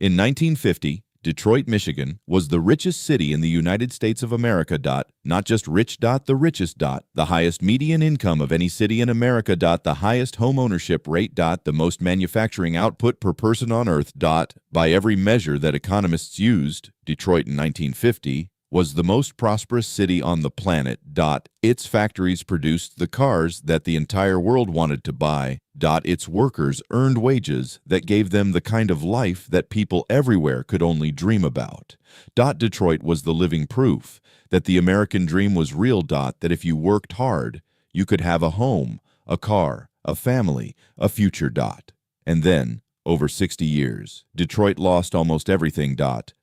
In 1950, Detroit, Michigan, was the richest city in the United States of America. Not just rich. The richest. The highest median income of any city in America. The highest home ownership rate. The most manufacturing output per person on earth. By every measure that economists used, Detroit in 1950 was the most prosperous city on the planet. Its factories produced the cars that the entire world wanted to buy. Its workers earned wages that gave them the kind of life that people everywhere could only dream about. Detroit was the living proof that the American dream was real. That if you worked hard, you could have a home, a car, a family, a future. And then, over 60 years, Detroit lost almost everything.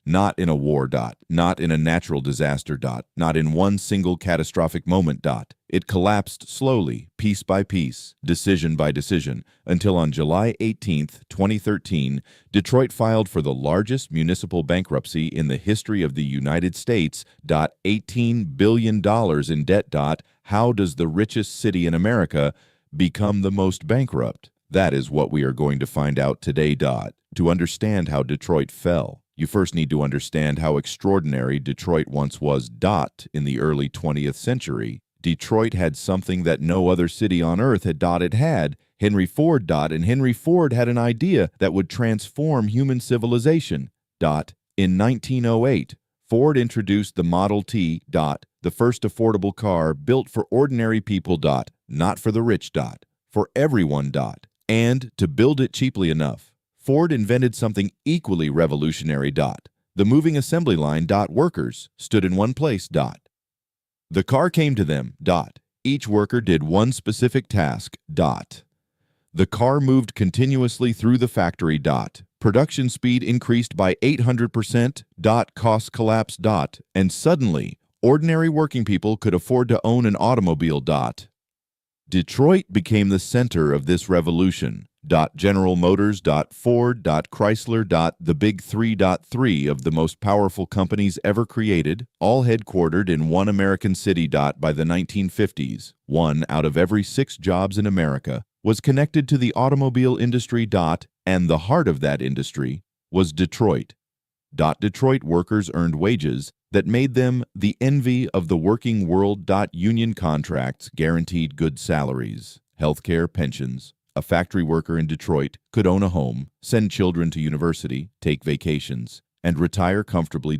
Not in a war. Not in a natural disaster. Not in one single catastrophic moment. It collapsed slowly, piece by piece, decision by decision, until on July 18, 2013, Detroit filed for the largest municipal bankruptcy in the history of the United States. $18 billion in debt. How does the richest city in America become the most bankrupt? That is what we are going to find out today. To understand how Detroit fell, you first need to understand how extraordinary Detroit once was. In the early 20th century, Detroit had something that no other city on earth had. It had Henry Ford. And Henry Ford had an idea that would transform human civilization. In 1908, Ford introduced the Model T. The first affordable car built for ordinary people. Not for the rich. For everyone. And to build it cheaply enough, Ford invented something equally revolutionary. The moving assembly line. Workers stood in one place. The car came to them. Each worker did one specific task. The car moved continuously through the factory. Production speed increased by 800%. Costs collapsed. And suddenly, ordinary working people could afford to own an automobile. Detroit became the center of this revolution. General Motors. Ford. Chrysler. The big three of the most powerful companies ever created, all headquartered in one American city. By the 1950s, 1 out of every 6 jobs in America was connected to the automobile industry. And the heart of that industry was Detroit. Detroit workers earned wages that made them the envy of the working world. Union contracts guaranteed good salaries, health care, pensions. A factory worker in Detroit could own a home, send children to university, take vacations, and retire comfortably.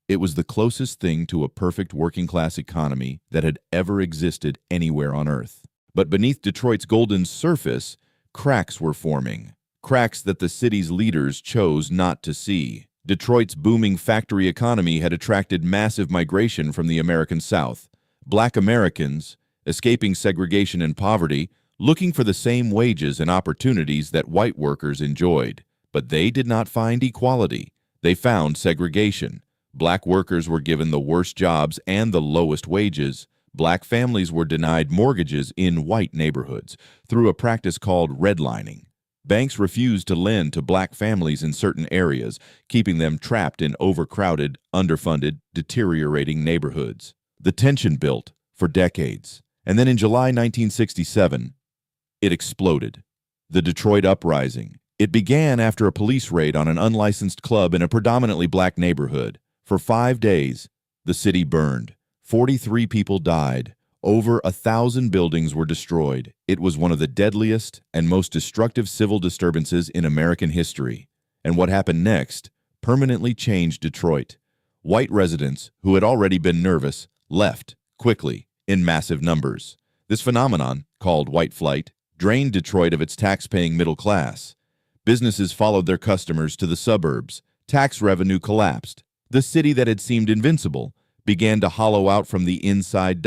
It was the closest thing to a perfect working-class economy that had ever existed anywhere on earth. But beneath Detroit's golden surface, cracks were forming, cracks that the city's leaders chose not to see. Detroit's booming factory economy had attracted massive migration from the American South. Black Americans, escaping segregation and poverty, looking for the same wages and opportunities that white workers enjoyed. But they did not find equality. They found segregation. Black workers were given the worst jobs and the lowest wages. Black families were denied mortgages in white neighborhoods through a practice called redlining. Banks refused to lend to black families in certain areas, keeping them trapped in overcrowded, underfunded, deteriorating neighborhoods. The tension built for decades, and then in July 1967, it exploded. The Detroit Uprising. It began after a police raid on an unlicensed club in a predominantly black neighborhood. For 5 days, the city burned. 43 people died. Over 1,000 buildings were destroyed. It was one of the deadliest and most destructive civil disturbances in American history. And what happened next permanently changed Detroit. White residents, who had already been nervous, left quickly in massive numbers. This phenomenon, called white flight, drained Detroit of its tax-paying middle class. Businesses followed their customers to the suburbs. Tax revenue collapsed. The city that had seemed invincible began to hollow out from the inside.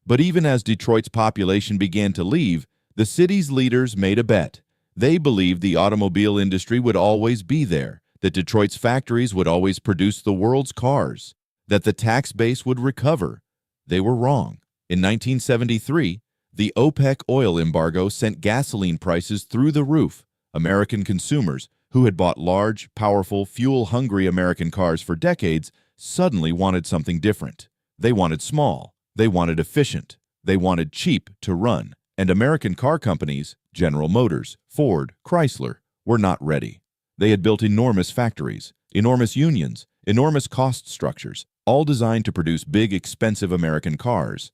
But even as Detroit's population began to leave, the city's leaders made a bet. They believed the automobile industry would always be there, that Detroit's factories would always produce the world's cars, that the tax base would recover. They were wrong. In 1973, the OPEC oil embargo sent gasoline prices through the roof. American consumers, who had bought large, powerful, fuel-hungry American cars for decades, suddenly wanted something different. They wanted small. They wanted efficient. They wanted cheap to run. And American car companies, General Motors, Ford, Chrysler, were not ready. They had built enormous factories, enormous unions, enormous cost structures, all designed to produce big, expensive American cars.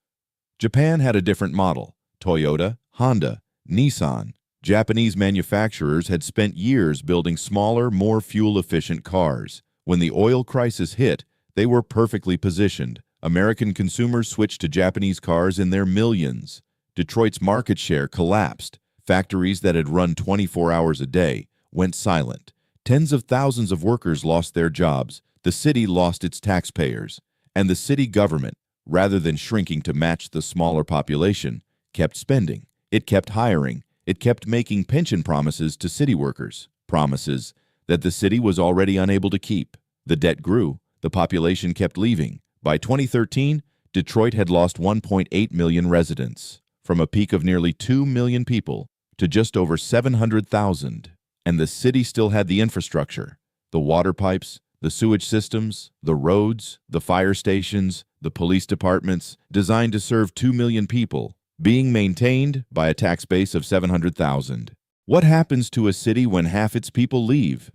Japan had a different model. Toyota, Honda, Nissan. Japanese manufacturers had spent years building smaller, more fuel-efficient cars. When the oil crisis hit, they were perfectly positioned. American consumers switched to Japanese cars in their millions. Detroit's market share collapsed. Factories that had run 24 hours a day went silent. Tens of thousands of workers lost their jobs. The city lost its taxpayers. And the city government, rather than shrinking to match the smaller population, kept spending. It kept hiring. It kept making pension promises to city workers, promises that the city was already unable to keep. The debt grew. The population kept leaving. By 2013, Detroit had lost 1.8 million residents, from a peak of nearly 2 million people to just over 700,000. And the city still had the infrastructure, the water pipes, the sewage systems, the roads, the fire stations, the police departments, designed to serve 2 million people, being maintained by a tax base of 700,000. What happens to a city when half its people leave?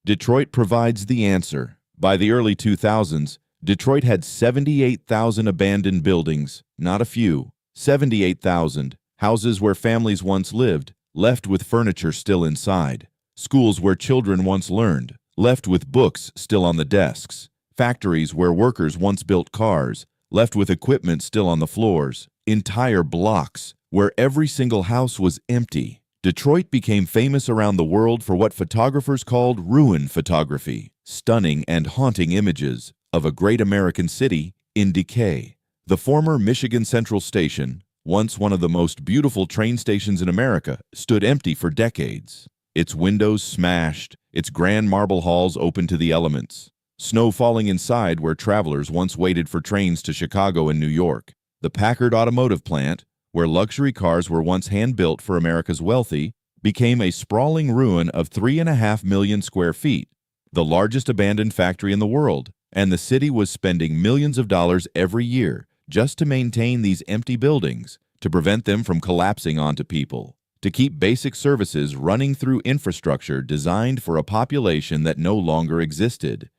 Detroit provides the answer. By the early 2000s, Detroit had 78,000 abandoned buildings, not a few. 78,000 houses where families once lived, left with furniture still inside. Schools where children once learned, left with books still on the desks. Factories where workers once built cars, left with equipment still on the floors. Entire blocks where every single house was empty. Detroit became famous around the world for what photographers called ruin photography, stunning and haunting images of a great American city in decay. The former Michigan Central Station, once one of the most beautiful train stations in America, stood empty for decades. Its windows smashed, its grand marble halls open to the elements. Snow falling inside where travelers once waited for trains to Chicago and New York. The Packard automotive plant, where luxury cars were once hand-built for America's wealthy, became a sprawling ruin of 3.5 million square feet, the largest abandoned factory in the world, and the city was spending millions of dollars every year just to maintain these empty buildings, to prevent them from collapsing onto people, to keep basic services running through infrastructure designed for a population that no longer existed.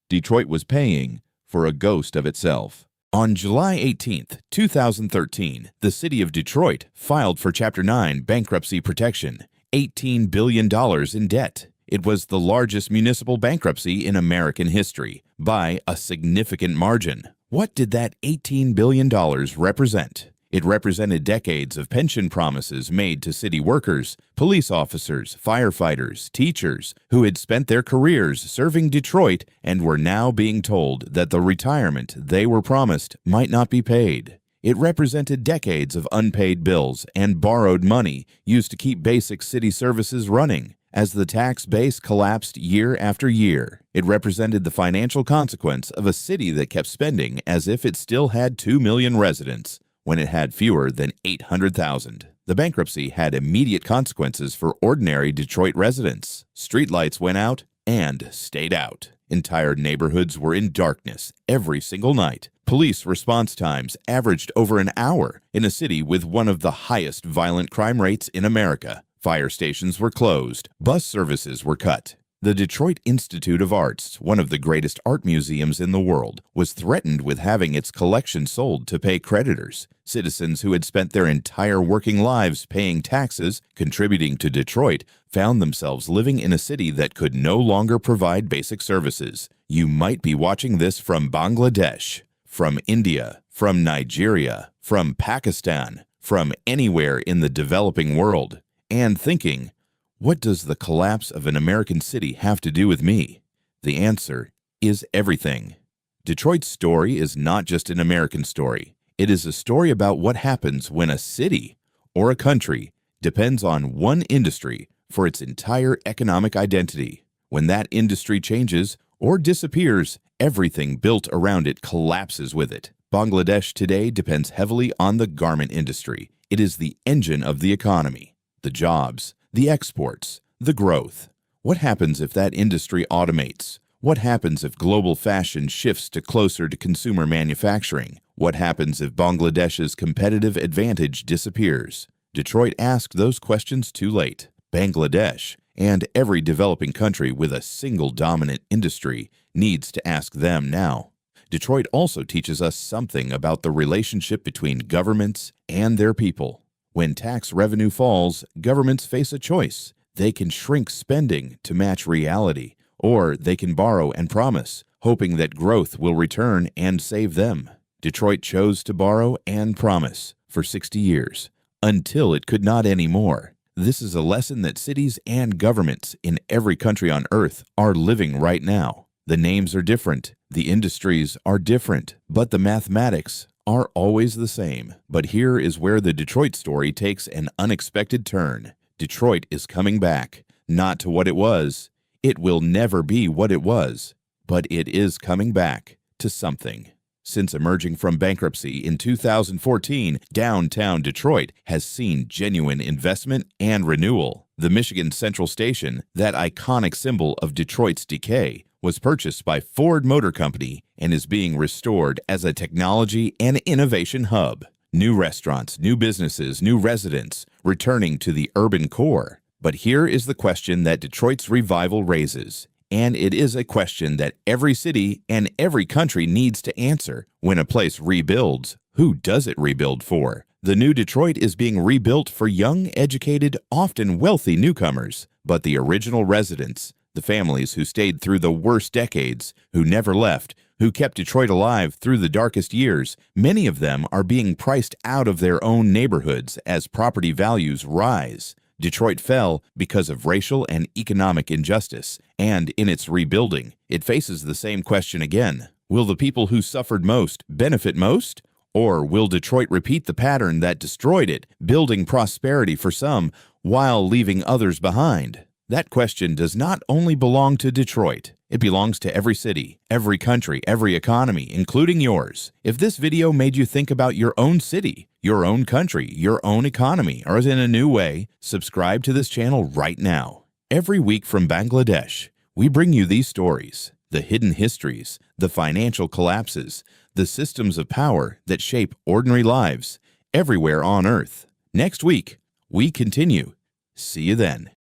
Detroit was paying for a ghost of itself. On July 18, 2013, the city of Detroit filed for Chapter 9 bankruptcy protection, $18 billion in debt. It was the largest municipal bankruptcy in American history by a significant margin. What did that $18 billion represent? It represented decades of pension promises made to city workers, police officers, firefighters, teachers who had spent their careers serving Detroit and were now being told that the retirement they were promised might not be paid. It represented decades of unpaid bills and borrowed money used to keep basic city services running. As the tax base collapsed year after year, it represented the financial consequence of a city that kept spending as if it still had 2 million residents, when it had fewer than 800,000. The bankruptcy had immediate consequences for ordinary Detroit residents. Streetlights went out and stayed out. Entire neighborhoods were in darkness every single night. Police response times averaged over an hour in a city with one of the highest violent crime rates in America. Fire stations were closed. Bus services were cut. The Detroit Institute of Arts, one of the greatest art museums in the world, was threatened with having its collection sold to pay creditors. Citizens who had spent their entire working lives paying taxes, contributing to Detroit, found themselves living in a city that could no longer provide basic services. You might be watching this from Bangladesh, from India, from Nigeria, from Pakistan, from anywhere in the developing world, and thinking, what does the collapse of an American city have to do with me? The answer is everything. Detroit's story is not just an American story. It is a story about what happens when a city or a country depends on one industry for its entire economic identity. When that industry changes or disappears, everything built around it collapses with it. Bangladesh today depends heavily on the garment industry. It is the engine of the economy, the jobs, the exports, the growth. What happens if that industry automates? What happens if global fashion shifts to closer to consumer manufacturing? What happens if Bangladesh's competitive advantage disappears? Detroit asked those questions too late. Bangladesh And every developing country with a single dominant industry needs to ask them now. Detroit also teaches us something about the relationship between governments and their people. When tax revenue falls, governments face a choice. They can shrink spending to match reality, or they can borrow and promise, hoping that growth will return and save them. Detroit chose to borrow and promise for 60 years, until it could not anymore. This is a lesson that cities and governments in every country on earth are living right now. The names are different, the industries are different, but the mathematics are always the same. But here is where the Detroit story takes an unexpected turn. Detroit is coming back, not to what it was. It will never be what it was, but it is coming back to something. Since emerging from bankruptcy in 2014, downtown Detroit has seen genuine investment and renewal. The Michigan Central Station, that iconic symbol of Detroit's decay, was purchased by Ford Motor Company and is being restored as a technology and innovation hub. New restaurants, new businesses, new residents, returning to the urban core. But here is the question that Detroit's revival raises. And it is a question that every city and every country needs to answer. When a place rebuilds, who does it rebuild for? The new Detroit is being rebuilt for young, educated, often wealthy newcomers. But the original residents, the families who stayed through the worst decades, who never left, who kept Detroit alive through the darkest years, many of them are being priced out of their own neighborhoods as property values rise. Detroit fell because of racial and economic injustice, and in its rebuilding, it faces the same question again. Will the people who suffered most benefit most? Or will Detroit repeat the pattern that destroyed it, building prosperity for some while leaving others behind? That question does not only belong to Detroit. It belongs to every city, every country, every economy, including yours. If this video made you think about your own city, your own country, your own economy, or in a new way, subscribe to this channel right now. Every week from Bangladesh, we bring you these stories, the hidden histories, the financial collapses, the systems of power that shape ordinary lives everywhere on Earth. Next week, we continue. See you then.